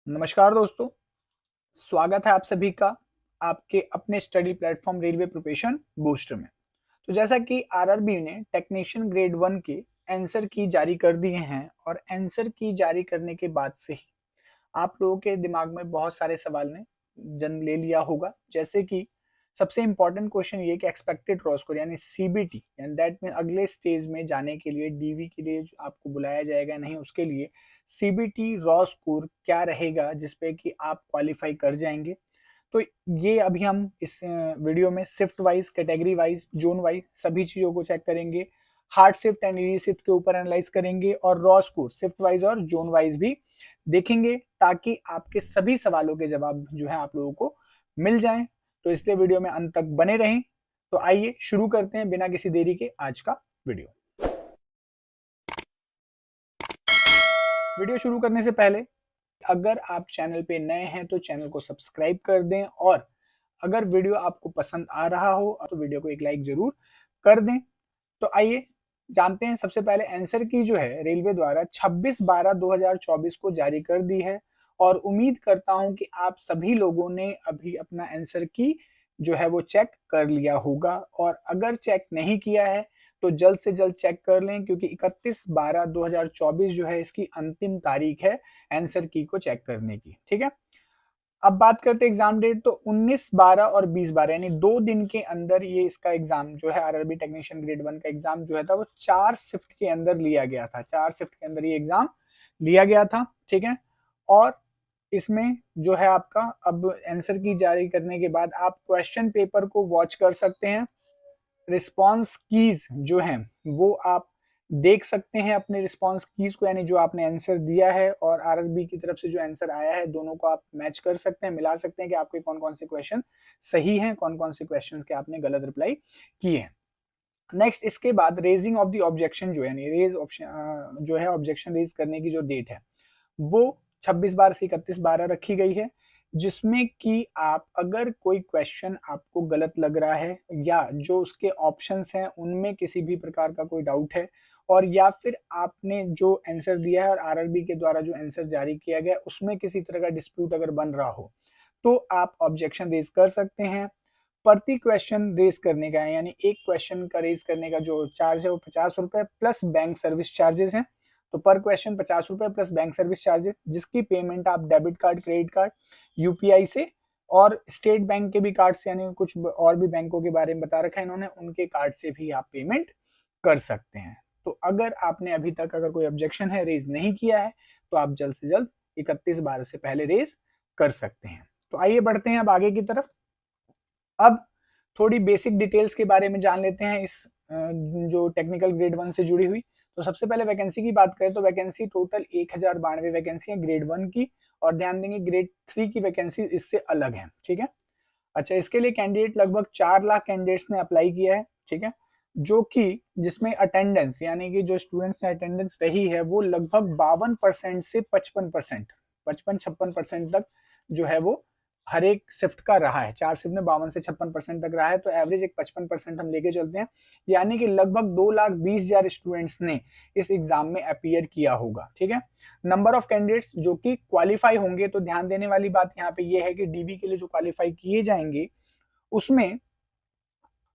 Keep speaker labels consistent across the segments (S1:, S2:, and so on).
S1: नमस्कार दोस्तों, स्वागत है आप सभी का आपके अपने study platform railway preparation booster में। तो जैसा कि आरआरबी ने टेक्नीशियन ग्रेड 1 के आंसर की जारी कर दिए हैं और आंसर की जारी करने के बाद से ही आप लोगों के दिमाग में बहुत सारे सवाल ने जन्म ले लिया होगा। जैसे कि सबसे इंपॉर्टेंट क्वेश्चन ये कि एक्सपेक्टेड रॉ स्कोर यानी सीबीटी यानी दैट मीन अगले स्टेज में जाने के लिए डीवी के लिए जो आपको बुलाया जाएगा नहीं, उसके लिए सीबीटी रॉ स्कोर क्या रहेगा जिसपे कि आप क्वालिफाई कर जाएंगे। तो ये अभी हम इस वीडियो में shift wise, category wise, zone wise सभी चीजों को चेक करेंगे। Hard shift and easy shift के ऊपर एनालाइज करेंगे और रॉ स्कोर शिफ्ट वाइज और जोन वाइज भी देखेंगे ताकि आपके सभी सवालों के जवाब जो है आप लोगों को मिल जाएं। तो इसलिए वीडियो में अंत तक बने रहें। तो आइए शुरू करते हैं बिना किसी देरी के आज का वीडियो। वीडियो शुरू करने से पहले अगर आप चैनल पे नए हैं तो चैनल को सब्सक्राइब कर दें और अगर वीडियो आपको पसंद आ रहा हो तो वीडियो को एक लाइक जरूर कर दें। तो आइए जानते हैं। सबसे पहले आंसर की जो है रेलवे द्वारा 26/12/2024 को जारी कर दी है और उम्मीद करता हूं कि आप सभी लोगों ने अभी अपना आंसर की जो है वो चेक कर लिया होगा और अगर चेक नहीं किया है तो जल्द से जल्द चेक कर लें क्योंकि 31/12/2024 जो है इसकी अंतिम तारीख है आंसर की को चेक करने की। ठीक है, अब बात करते हैं एग्जाम डेट। तो 19/12 और 20/12 यानी 2 दिन के अंदर ये इसका एग्जाम जो है आरआरबी टेक्नीशियन ग्रेड 1 का एग्जाम जो है था वो 4 शिफ्ट के अंदर लिया गया था। 4 शिफ्ट के अंदर ये एग्जाम लिया गया था। ठीक है, और इसमें जो है आपका अब आंसर की जारी करने के बाद आप क्वेश्चन पेपर को वॉच कर सकते हैं। रिस्पॉन्स कीज जो हैं वो आप देख सकते हैं अपने रिस्पॉन्स कीज को, यानी जो आपने आंसर दिया है और आरआरबी की तरफ से जो आंसर आया है दोनों को आप मैच कर सकते हैं, मिला सकते हैं कि आपके कौन कौन से क्वेश्चन सही हैं, कौन कौन से क्वेश्चन के आपने गलत रिप्लाई किए हैं। नेक्स्ट इसके बाद रेजिंग ऑफ द ऑब्जेक्शन जो है यानी रेज ऑप्शन जो है ऑब्जेक्शन रेज करने की जो डेट है वो 26/12 से 31/12 रखी गई है, जिसमें कि आप अगर कोई क्वेश्चन आपको गलत लग रहा है या जो उसके ऑप्शंस हैं उनमें किसी भी प्रकार का कोई डाउट है और या फिर आपने जो आंसर दिया है और आरआरबी के द्वारा जो आंसर जारी किया गया उसमें किसी तरह का डिस्प्यूट अगर बन रहा हो तो आप ऑब्जेक्शन रेज कर सकते हैं। प्रति क्वेश्चन रेज करने का है यानी एक क्वेश्चन का रेज करने का जो चार्ज है वो 50 रुपए प्लस बैंक सर्विस चार्जेस हैं। तो पर क्वेश्चन 50 रुपए प्लस बैंक सर्विस चार्जेस, जिसकी पेमेंट आप debit card, credit card, UPI से और स्टेट बैंक के भी कार्ड से यानी कुछ और भी बैंकों के बारे में बता रखा है इन्होंने, उनके कार्ड से भी आप पेमेंट कर सकते हैं। तो अगर आपने अभी तक अगर कोई ऑब्जेक्शन है रेज नहीं किया है तो आप जल्द से जल्द 31/12 से पहले रेज कर सकते हैं। तो आइए बढ़ते हैं अब आगे की तरफ। अब थोड़ी बेसिक डिटेल्स के बारे में जान लेते हैं इस जो टेक्निकल ग्रेड 1 से जुड़ी हुई। तो सबसे पहले वैकेंसी की बात करें तो वैकेंसी टोटल 1092 वैकेंसी है ग्रेड 1 की, और ध्यान देंगे ग्रेड 3 की वैकेंसी इससे अलग है। ठीक है, अच्छा इसके लिए कैंडिडेट लगभग 4 लाख कैंडिडेट्स ने अप्लाई किया है। ठीक है, जो कि जिसमें अटेंडेंस यानी कि जो स्टूडेंट्स ने अटेंडेंस रही है वो लगभग 52% से 55%, 55-56% तक जो है वो हर एक शिफ्ट का रहा है। 4 शिफ्ट में 52 से 56% तक रहा है, तो एवरेज एक 55% हम लेके चलते हैं, यानी कि लगभग 2,20,000 स्टूडेंट्स ने इस एग्जाम में अपीयर किया होगा। ठीक है, नंबर ऑफ कैंडिडेट्स जो कि क्वालिफाई होंगे, तो ध्यान देने वाली बात यहाँ पे ये है कि डीबी के लिए जो क्वालिफाई किए जाएंगे उसमें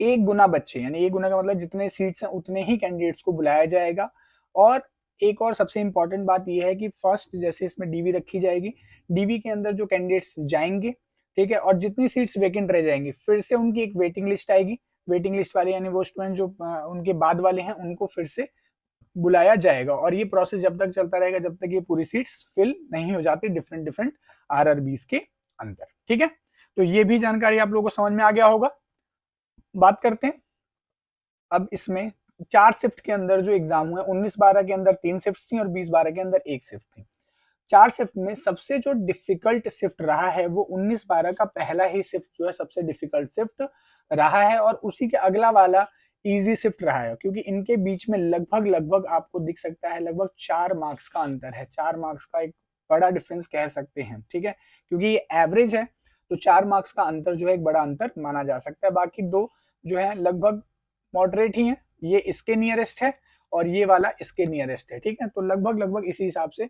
S1: 1 गुना बच्चे यानी 1 गुना का मतलब जितने सीट्स हैं उतने ही कैंडिडेट्स को बुलाया जाएगा। और एक और सबसे इंपॉर्टेंट बात यह है कि फर्स्ट जैसे इसमें डीवी रखी जाएगी, डीवी के अंदर जो कैंडिडेट्स जाएंगे, ठीक है, और जितनी सीट्स वैकेंट रह जाएंगी फिर से उनकी एक वेटिंग लिस्ट आएगी। वेटिंग लिस्ट वाले यानी वो स्टूडेंट जो उनके बाद वाले हैं उनको फिर से बुलाया जाएगा, और ये प्रोसेस जब तक चलता रहेगा जब तक ये पूरी सीट्स फिल नहीं हो जाती डिफरेंट डिफरेंट आरआरबीज के अंदर। ठीक है, तो ये भी जानकारी आप लोगों को समझ में आ गया होगा। बात करते हैं अब इसमें 4 शिफ्ट के अंदर जो एग्जाम हुए, 19/12 के अंदर 3 शिफ्ट थी और 20/12 के अंदर 1 शिफ्ट थी। 4 शिफ्ट में सबसे जो डिफिकल्ट शिफ्ट रहा है वो 19/12 का पहला ही शिफ्ट जो है सबसे डिफिकल्ट शिफ्ट रहा है, और उसी के अगला वाला इजी शिफ्ट रहा है, क्योंकि इनके बीच में लगभग लगभग आपको दिख सकता है लगभग 4 मार्क्स का अंतर है। 4 मार्क्स का एक बड़ा डिफरेंस कह सकते हैं। ठीक है, क्योंकि ये एवरेज है तो 4 मार्क्स का अंतर जो है एक बड़ा अंतर माना जा सकता है। बाकी दो जो है लगभग मॉडरेट ही है, ये इसके नियरेस्ट है और ये वाला इसके नियरेस्ट है। ठीक है, तो लगभग लगभग इसी हिसाब से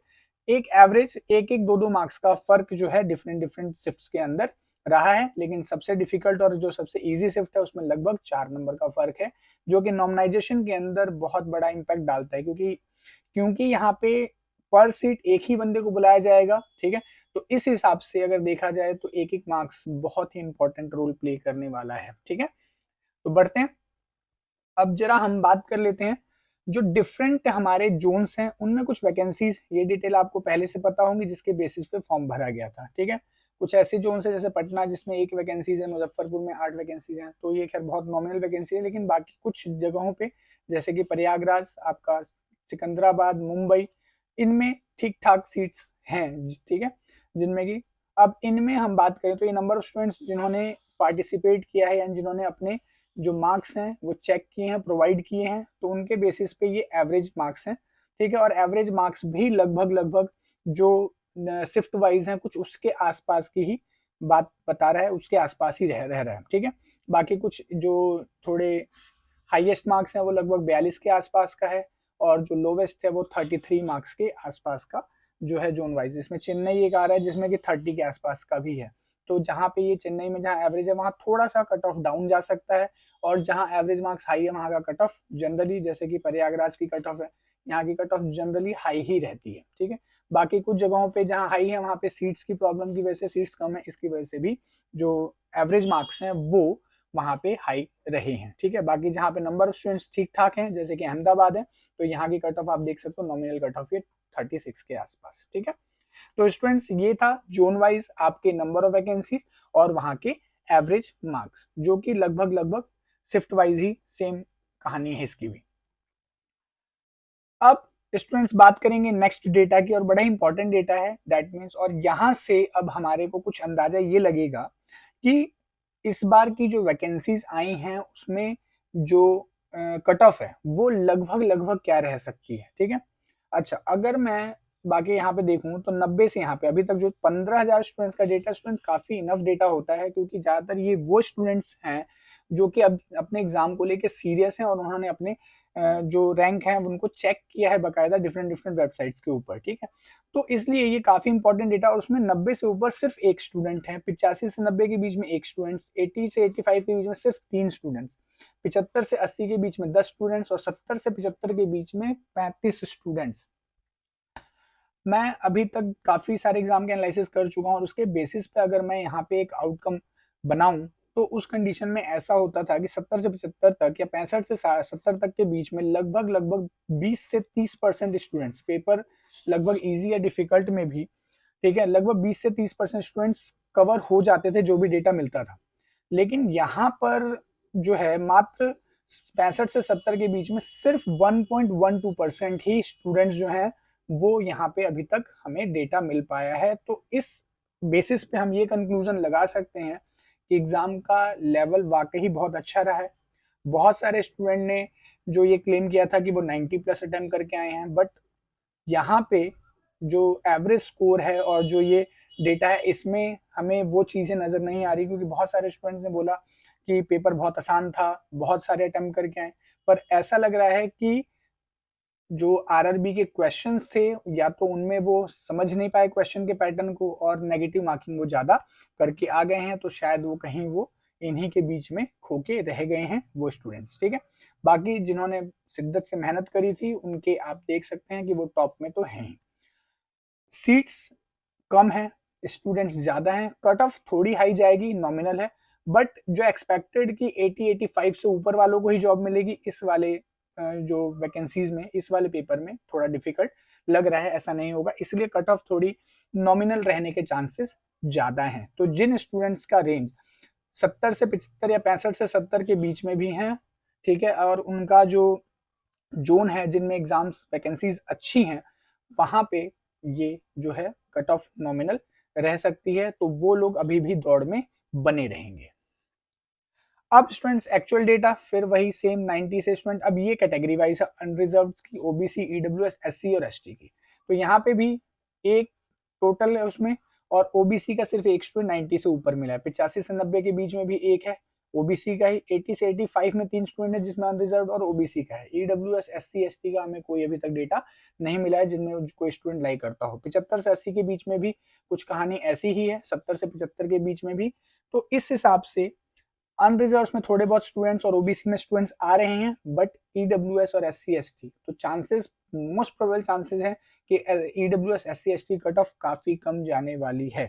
S1: एक एवरेज एक एक 2-2 मार्क्स का फर्क जो है डिफरेंट डिफरेंट शिफ्ट्स के अंदर रहा है, लेकिन सबसे डिफिकल्ट और जो सबसे इजी शिफ्ट है उसमें लगभग 4 नंबर का फर्क है, जो कि नॉर्मलाइजेशन के अंदर बहुत बड़ा इंपैक्ट डालता है, क्योंकि यहाँ पे पर सीट एक ही बंदे को बुलाया जाएगा, ठीक है। तो इस हिसाब से अगर देखा जाए तो एक एक मार्क्स बहुत ही इंपॉर्टेंट रोल प्ले करने वाला है, ठीक है। तो बढ़ते हैं, अब जरा हम बात कर लेते हैं जो डिफरेंट हमारे जोन्स हैं उनमें कुछ वैकेंसीज, ये डिटेल आपको पहले से पता होंगी जिसके बेसिस पे फॉर्म भरा गया था, ठीक है। कुछ ऐसे जोन्स है जैसे पटना जिसमें 1 वैकेंसीज है, मुजफ्फरपुर में 8 वैकेंसीज हैं, तो ये खैर बहुत नॉमिनल वैकेंसी है, लेकिन बाकी कुछ जगहों पे जैसे कि प्रयागराज, आपका सिकंदराबाद, मुंबई, इनमें ठीक ठाक सीट्स हैं, ठीक है। जिनमें की अब इनमें हम बात करें तो ये नंबर ऑफ स्टूडेंट्स जिन्होंने पार्टिसिपेट किया है या जिन्होंने अपने जो मार्क्स हैं वो चेक किए हैं, प्रोवाइड किए हैं, तो उनके बेसिस पे ये एवरेज मार्क्स हैं, ठीक है। और एवरेज मार्क्स भी लगभग लगभग जो शिफ्ट वाइज हैं कुछ उसके आसपास की ही बात बता रहा है, उसके आसपास ही रह रहा है, ठीक है। बाकी कुछ जो थोड़े हाईएस्ट मार्क्स हैं वो लगभग 42 के आसपास का है, और जो लोवेस्ट है वो 33 मार्क्स के आसपास का जो है जोन वाइज। इसमें चेन्नई एक आ रहा है जिसमें कि 30 के आसपास का भी है, तो जहाँ पे ये चेन्नई में जहाँ एवरेज है वहाँ थोड़ा सा कट ऑफ डाउन जा सकता है, और जहाँ एवरेज मार्क्स हाई है वहाँ का कट ऑफ जनरली, जैसे कि प्रयागराज की कट ऑफ है, यहाँ की कट ऑफ जनरली हाई ही रहती है, ठीक है। बाकी कुछ जगहों पे जहाँ हाई है वहाँ पे सीट्स की प्रॉब्लम की वजह से, सीट्स कम है इसकी वजह से भी जो एवरेज मार्क्स हैं वो वहाँ पे हाई रहे हैं, ठीक है। बाकी जहाँ पे नंबर ऑफ स्टूडेंट्स ठीक ठाक हैं जैसे कि अहमदाबाद है, तो यहाँ की कट ऑफ आप देख सकते हो, नॉमिनल कट ऑफ ये 36 के आसपास, ठीक है। तो स्टूडेंट्स ये था जोन वाइज आपके नंबर ऑफ वैकेंसीज और वहां के एवरेज मार्क्स, जो कि लगभग लगभग शिफ्ट वाइज ही सेम कहानी है इसकी भी। अब स्टूडेंट्स बात करेंगे नेक्स्ट डेटा की, और बड़ा इंपॉर्टेंट डेटा है दैट मीन्स, और यहां से अब हमारे को कुछ अंदाजा ये लगेगा कि इस बार की जो वैकेंसीज आई हैं उसमें जो कट ऑफ है वो लगभग लगभग क्या रह सकती है, ठीक है। अच्छा, अगर मैं बाकी यहाँ पे देखूं तो 90 से यहाँ पे अभी तक जो 15,000 स्टूडेंट्स का डेटा, स्टूडेंट्स काफी इनफ डेटा होता है, क्योंकि ज्यादातर ये वो स्टूडेंट्स हैं जो कि अब अपने एग्जाम को लेके सीरियस हैं और उन्होंने अपने जो रैंक है उनको चेक किया है बकायदा डिफरेंट डिफरेंट वेबसाइट्स के ऊपर, ठीक है। तो इसलिए ये काफी इंपॉर्टेंट डेटा, और उसमें 90 से ऊपर सिर्फ एक स्टूडेंट है, 85 से 90 के बीच में एक स्टूडेंट, 80 से 85 के बीच में सिर्फ 3 स्टूडेंट्स, 75 से 80 के बीच में 10 स्टूडेंट्स, और 70 से 75 के बीच में 35 स्टूडेंट्स। मैं अभी तक काफी सारे एग्जाम के एनालिसिस कर चुका हूँ, और उसके बेसिस पे अगर मैं यहाँ पे एक आउटकम बनाऊं तो उस कंडीशन में ऐसा होता था कि 70 से 75 तक या 65 से 70 तक के बीच में लगभग लगभग 20 से 30% स्टूडेंट्स, पेपर लगभग इजी या डिफिकल्ट में भी, ठीक है, लगभग 20 से 30% स्टूडेंट्स कवर हो जाते थे जो भी डेटा मिलता था। लेकिन यहाँ पर जो है मात्र 65 से 70 के बीच में सिर्फ 1.12% ही स्टूडेंट्स जो हैं वो यहाँ पे अभी तक हमें डेटा मिल पाया है। तो इस बेसिस पे हम ये कंक्लूजन लगा सकते हैं कि एग्जाम का लेवल वाकई बहुत अच्छा रहा है। बहुत सारे स्टूडेंट ने जो ये क्लेम किया था कि वो 90 प्लस अटेम्प्ट करके आए हैं, बट यहाँ पे जो एवरेज स्कोर है और जो ये डेटा है इसमें हमें वो चीजें नजर नहीं आ रही, क्योंकि बहुत सारे स्टूडेंट्स ने बोला कि पेपर बहुत आसान था, बहुत सारे अटेम्प्ट करके आए, पर ऐसा लग रहा है कि जो आरआरबी के क्वेश्चंस थे या तो उनमें वो समझ नहीं पाए क्वेश्चन के पैटर्न को, और नेगेटिव मार्किंग वो ज्यादा करके आ गए हैं, तो शायद वो कहीं वो इन्हीं के बीच में खोके रह गए हैं वो स्टूडेंट्स, ठीक है। बाकी जिन्होंने शिद्दत से मेहनत करी थी उनके आप देख सकते हैं कि वो टॉप में तो हैं। सीट्स कम है, स्टूडेंट्स ज्यादा हैं, कट ऑफ थोड़ी हाई जाएगी, नॉमिनल है, बट जो एक्सपेक्टेड कि 80-85 से ऊपर वालों को ही जॉब मिलेगी, इस वाले जो वैकेंसीज में इस वाले पेपर में थोड़ा डिफिकल्ट लग रहा है, ऐसा नहीं होगा, इसलिए कट ऑफ थोड़ी नॉमिनल रहने के चांसेस ज्यादा हैं। तो जिन स्टूडेंट्स का रेंज 70 से 75 या 65 से 70 के बीच में भी हैं, ठीक है, और उनका जो जोन है जिनमें एग्जाम्स वैकेंसीज अच्छी हैं वहां पे ये जो है कट ऑफ नॉमिनल रह सकती है, तो वो लोग अभी भी दौड़ में बने रहेंगे। अब स्टूडेंट्स एक्चुअल डेटा फिर वही सेम 90 से स्टूडेंट, अब ये कैटेगरी वाइज है अनरिजर्व की, ओबीसी, ईडब्ल्यूएस, एससी और एसटी की, तो यहाँ पे भी एक टोटल है उसमें, और ओबीसी का सिर्फ एक स्टूडेंट 90 से ऊपर मिला है, 85 से 90 के बीच में भी एक है, ओबीसी का ही 80 से 85 में 3 स्टूडेंट है जिसमें अनरिजर्व और ओबीसी का है। ईडब्ल्यूएस एससी एसटी का हमें कोई अभी तक डेटा नहीं मिला है जिनमें कोई स्टूडेंट लाई करता हो। 75 से 80 के बीच में भी कुछ कहानी ऐसी ही है, 70 से 75 के बीच में भी। तो इस हिसाब से अनरिजर्व में थोड़े बहुत स्टूडेंट्स और ओबीसी में स्टूडेंट्स आ रहे हैं, बट ईडब्ल्यूएस और एससी एसटी तो चांसेस, मोस्ट प्रोबेबल चांसेस है कि EWS SC ST cut off काफी कम जाने वाली है।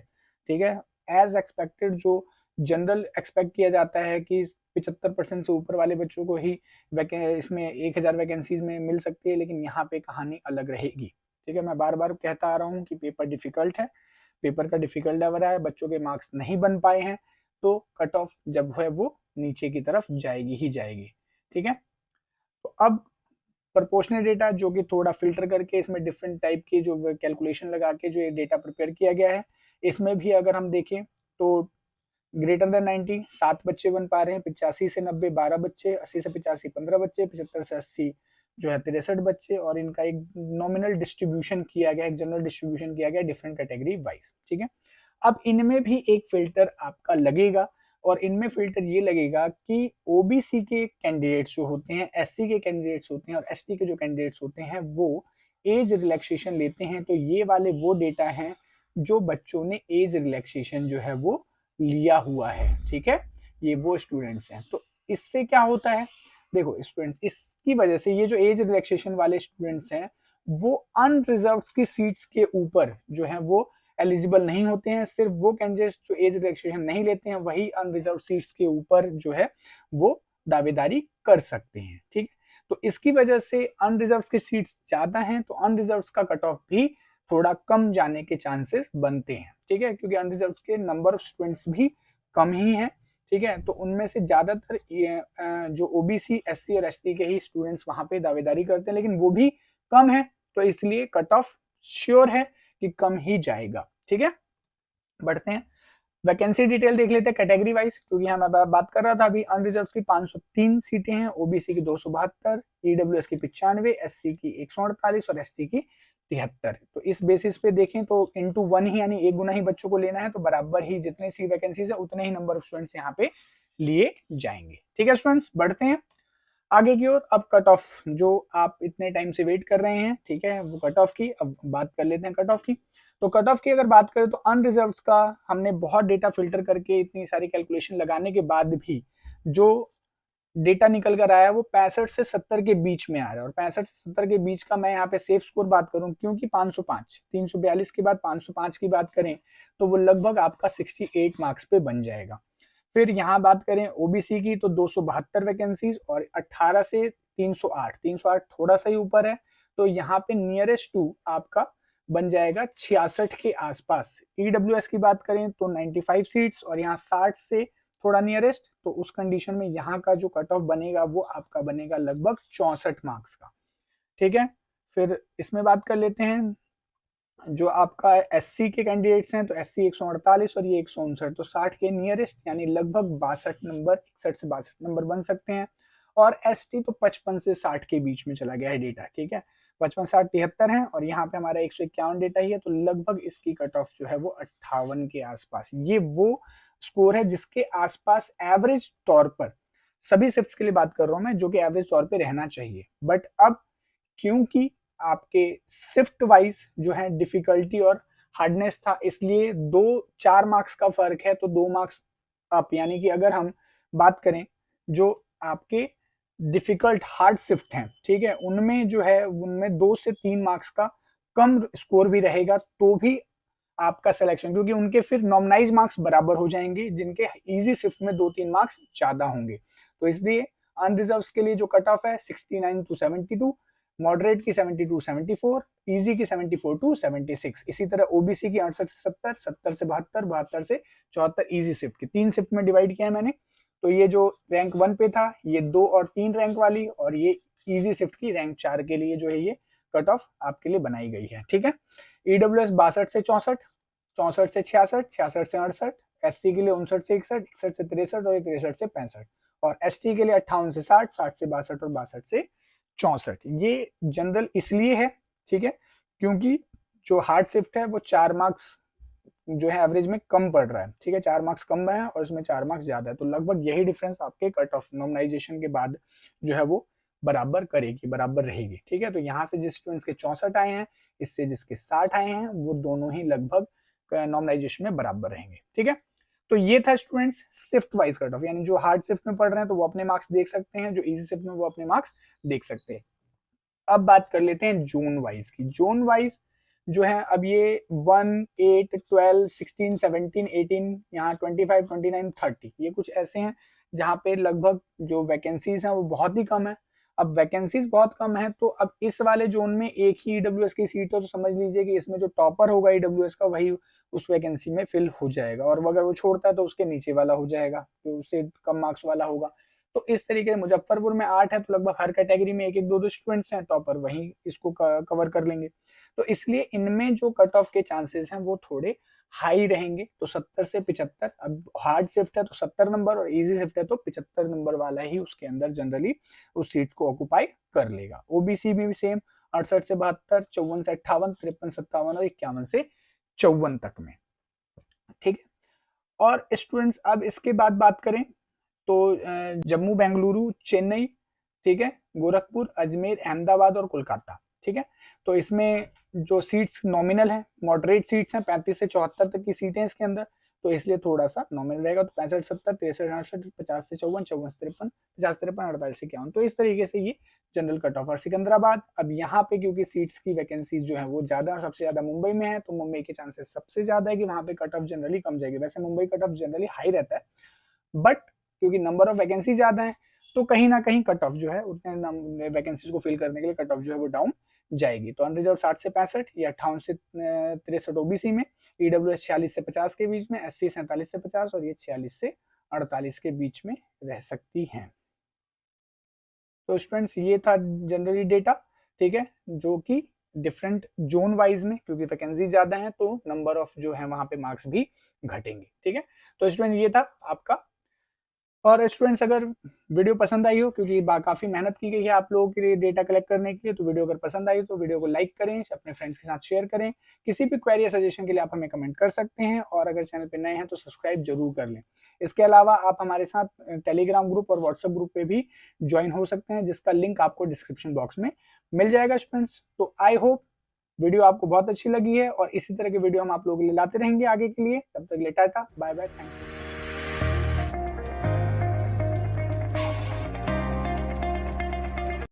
S1: ठीक है, एज एक्सपेक्टेड जो जनरल एक्सपेक्ट किया जाता है कि 75% से ऊपर वाले बच्चों को ही इसमें 1000 वैकेंसीज में मिल सकती है, लेकिन यहाँ पे कहानी अलग रहेगी। ठीक है, मैं बार बार कहता आ रहा हूँ कि पेपर डिफिकल्ट है, पेपर का डिफिकल्ट लग रहा है, बच्चों के मार्क्स नहीं बन पाए हैं, तो कट ऑफ जब है वो नीचे की तरफ जाएगी ही जाएगी। ठीक है, तो अब प्रोपोर्शनल डेटा जो कि थोड़ा फिल्टर करके इसमें डिफरेंट टाइप की जो कैलकुलेशन लगा के जो ये डेटा प्रिपेयर किया गया है, इसमें भी अगर हम देखें तो ग्रेटर देन 90 7 बच्चे बन पा रहे हैं, 85 से 90 12 बच्चे, 80 से 85 15 बच्चे, 75 से 80 जो है 63 बच्चे, और इनका एक नॉमिनल डिस्ट्रीब्यूशन किया गया, एक जनरल डिस्ट्रीब्यूशन किया गया डिफरेंट कैटेगरी वाइज। ठीक है, अब इनमें भी एक फिल्टर आपका लगेगा, और इनमें फिल्टर ये लगेगा कि ओबीसी के कैंडिडेट्स जो होते हैं, एससी के कैंडिडेट्स होते हैं और एसटी के जो कैंडिडेट्स होते हैं वो एज रिलैक्सेशन लेते हैं, तो ये वाले वो डेटा हैं जो बच्चों ने एज रिलैक्सेशन जो है वो लिया हुआ है। ठीक है, ये वो स्टूडेंट्स हैं। तो इससे क्या होता है, देखो स्टूडेंट्स, इसकी वजह से ये जो एज रिलैक्सेशन वाले स्टूडेंट्स हैं वो अनरिजर्व की सीट्स के ऊपर जो है वो एलिजिबल नहीं होते हैं। सिर्फ वो कैंडिडेट्स जो एज रिलैक्सेशन नहीं लेते हैं वही अनरिजर्व सीट्स के ऊपर जो है वो दावेदारी कर सकते हैं। ठीक, तो इसकी वजह से अनरिजर्व की सीट्स ज्यादा हैं, तो अनरिजर्व का कट ऑफ भी थोड़ा कम जाने के चांसेस बनते हैं। ठीक है, क्योंकि अनरिजर्व के नंबर ऑफ स्टूडेंट्स भी कम ही हैं। ठीक है, तो उनमें से ज्यादातर जो ओबीसी एससी और एसटी के ही स्टूडेंट्स वहां पे दावेदारी करते हैं, लेकिन वो भी कम है, तो इसलिए कट ऑफ श्योर है कि कम ही जाएगा। ठीक है, बढ़ते हैं, वैकेंसी डिटेल देख लेते हैं कैटेगरी वाइज, क्योंकि यहाँ मैं बात कर रहा था अभी। अनरिजर्व की 503 सीटें हैं, ओबीसी की 272, ईडब्ल्यूएस की 95, एससी की 148 और एसटी की 73। तो इस बेसिस पे देखें तो इनटू 1 ही, यानी एक गुना ही बच्चों को लेना है, तो बराबर ही जितने सी वैकेंसीज है उतने ही नंबर ऑफ स्टूडेंट्स यहाँ पे लिए जाएंगे। ठीक है स्टूडेंट्स, बढ़ते हैं आगे की ओर। अब कट ऑफ जो आप इतने टाइम से वेट कर रहे हैं, ठीक है, वो कट ऑफ की अब बात कर लेते हैं। कट ऑफ की, तो कट ऑफ की अगर बात करें तो अनरिजर्व का हमने बहुत डेटा फिल्टर करके इतनी सारी कैलकुलेशन लगाने के बाद भी जो डेटा निकल कर आया है वो 65 से 70 के बीच में आ रहा है। और 65 से 70 के बीच का मैं यहाँ पे सेफ स्कोर बात करूं, क्योंकि 505 342 के बाद 505 की बात करें तो वो लगभग आपका 68 मार्क्स पे बन जाएगा। फिर यहाँ बात करें ओबीसी की तो 272 वैकेंसीज और 18 से 308, 308 थोड़ा सा ही ऊपर है, तो यहाँ पे नियरेस्ट टू आपका बन जाएगा 66 के आसपास। ईडब्ल्यूएस की बात करें तो 95 सीट्स और यहाँ 60 से थोड़ा नियरेस्ट, तो उस कंडीशन में यहाँ का जो कट ऑफ बनेगा वो आपका बनेगा लगभग 64 मार्क्स का। ठीक है, फिर इसमें बात कर लेते हैं जो आपका एससी के कैंडिडेट्स हैं, तो एससी 148 और ये 159, तो 60 के नियरेस्ट यानी लगभग 62 नंबर, 61 से 62 नंबर बन सकते हैं। और एसटी तो 55 से 60 के बीच में चला गया है डेटा। ठीक है, 55 60 73 है, और यहाँ पे हमारा 151 डेटा ही है, तो लगभग इसकी कट ऑफ जो है वो 58 के आसपास। ये वो स्कोर है जिसके आसपास एवरेज तौर पर, सभी शिफ्ट्स के लिए बात कर रहा हूं मैं, जो कि एवरेज तौर पर रहना चाहिए। बट अब क्योंकि आपके शिफ्ट वाइज जो है डिफिकल्टी और हार्डनेस था, इसलिए 2-4 मार्क्स का फर्क है, तो 2 मार्क्स अप, यानी कि अगर हम बात करें जो आपके डिफिकल्ट हार्ड शिफ्ट हैं, ठीक है, उनमें जो है उनमें 2 से 3 मार्क्स का कम स्कोर भी रहेगा तो भी आपका सिलेक्शन, क्योंकि उनके फिर नॉर्मलाइज मार्क्स बराबर हो जाएंगे जिनके इजी शिफ्ट में 2-3 मार्क्स ज्यादा होंगे। तो इसलिए अनरिजर्व के लिए जो कट ऑफ है 69 to 72, मॉडरेट की 72 74, इजी की 74 to 76, इसी तरह ओबीसी की 68 से 70, 70 से 72, 72 से 74 इजी शिफ्ट की 3 शिफ्ट में डिवाइड किया है मैंने। तो ये जो रैंक 1 पे था ये 2 और 3 रैंक वाली, और ये इजी शिफ्ट की रैंक 4 के लिए जो है ये कट ऑफ आपके लिए बनाई गई है। ठीक है, ईडब्ल्यूएस 62 से 64, 64 से 66, 66 से 68, एससी के लिए 59 से 61, 61 से 63 और 63 से 65, और एसटी के लिए 58 से 60, 60 से 62 और 62 से 64। ये जनरल इसलिए है, ठीक है, क्योंकि जो हार्ड शिफ्ट है वो 4 मार्क्स जो है एवरेज में कम पड़ रहा है, ठीक है, 4 मार्क्स कम है और इसमें 4 मार्क्स ज्यादा है, तो लगभग यही डिफरेंस आपके कट ऑफ नॉर्मलाइजेशन के बाद जो है वो बराबर करेगी, बराबर रहेगी, ठीक है। तो यहाँ से जिस स्टूडेंट्स के 64 आए हैं, इससे जिसके 60 आए हैं, वो दोनों ही लगभग नॉर्मलाइजेशन में बराबर रहेंगे, ठीक है। तो ये था students shift wise cut off, यानी जो हार्ड शिफ्ट में पढ़ रहे हैं तो वो अपने मार्क्स देख सकते हैं, जो इजी शिफ्ट में वो अपने मार्क्स देख सकते हैं। अब बात कर लेते हैं जोन वाइज की। जोन वाइज जो है अब ये 1, 8, 12, 16, 17, 18, यहाँ 25, 29, 30 ये कुछ ऐसे हैं जहाँ पे लगभग जो वैकेंसीज हैं वो बहुत ही कम है। अब वैकेंसीज बहुत कम है तो अब इस वाले जोन में एक ही ईडब्ल्यूएस की सीट है, तो समझ लीजिए कि इसमें जो टॉपर होगा ईडब्ल्यूएस का वही उस वैकेंसी में फिल हो जाएगा, और अगर वो छोड़ता है तो उसके नीचे वाला हो जाएगा जो उससे कम मार्क्स वाला होगा। तो इस तरीके से मुजफ्फरपुर में 8 है तो लगभग हर कैटेगरी में एक एक दो दो स्टूडेंट्स हैं टॉपर, वहीं इसको कवर कर लेंगे। तो इसलिए इनमें जो कट ऑफ के चांसेस हैं वो थोड़े हाई रहेंगे। तो 70 से 75, अब हार्ड शिफ्ट है तो 70 नंबर और इजी शिफ्ट है तो 75 नंबर वाला ही उसके अंदर जनरली उस सीट को ऑक्युपाई कर लेगा। ओबीसी में भी सेम 68 से 72, 54 से 58, 53, 57 और 51 से 54 तक में, ठीक है। और स्टूडेंट्स अब इसके बाद बात करें तो जम्मू, बेंगलुरु, चेन्नई, ठीक है, गोरखपुर, अजमेर, अहमदाबाद और कोलकाता, ठीक है। तो इसमें जो सीट्स नॉमिनल हैं, मॉडरेट सीट्स हैं, 35 से 74 तक की सीटें इसके अंदर, तो इसलिए थोड़ा सा नॉमिनल रहेगा। तो 65, 70, 63, 68, 50 से 54, 54 से 53, 50, 53, 48 से 51, तो इस तरीके से ये जनरल कट ऑफ। और सिकंदराबाद, अब यहाँ पे क्योंकि सीट्स की वैकेंसीज जो है वो ज्यादा, सबसे ज्यादा मुंबई में है, तो मुंबई के चांसेस सबसे ज्यादा है कि वहां पे कट ऑफ जनरली कम जाएगी। वैसे Mumbai cut off generally high रहता है, बट क्योंकि नंबर ऑफ वैकेंसी ज्यादा है तो कहीं ना कहीं कट ऑफ जो है उतने वैकेंसीज को फिल करने के लिए कट ऑफ जो है वो डाउन जाएगी। तो अनरिजर्व 60 से 65, ये 58 से 63 ओबीसी में, ईडब्ल्यूएस 46 से 50 के बीच में, एससी 47 से 50 और ये 46 से 48 के बीच में रह सकती हैं। तो स्टूडेंट्स ये था जनरली डेटा, ठीक है, जो कि डिफरेंट जोन वाइज में क्योंकि वैकेंसी ज्यादा है तो नंबर ऑफ जो है वहां पे मार्क्स भी घटेंगे, ठीक है। तो स्टूडेंट ये था आपका। और स्टूडेंट्स अगर वीडियो पसंद आई हो, क्योंकि काफी मेहनत की गई है आप लोगों के लिए डेटा कलेक्ट करने के लिए, तो वीडियो अगर पसंद आई तो वीडियो को लाइक करें, अपने फ्रेंड्स के साथ शेयर करें। किसी भी क्वेरी या सजेशन के लिए आप हमें कमेंट कर सकते हैं, और अगर चैनल पे नए हैं तो सब्सक्राइब जरूर कर लें। इसके अलावा आप हमारे साथ टेलीग्राम ग्रुप और व्हाट्सएप ग्रुप पे भी ज्वाइन हो सकते हैं, जिसका लिंक आपको डिस्क्रिप्शन बॉक्स में मिल जाएगा स्टूडेंट्स। तो आई होप वीडियो आपको बहुत अच्छी लगी है, और इसी तरह की वीडियो हम आप लोगों के लिए लाते रहेंगे आगे के लिए। तब तक के लिए टाटा, बाय बाय, थैंक यू।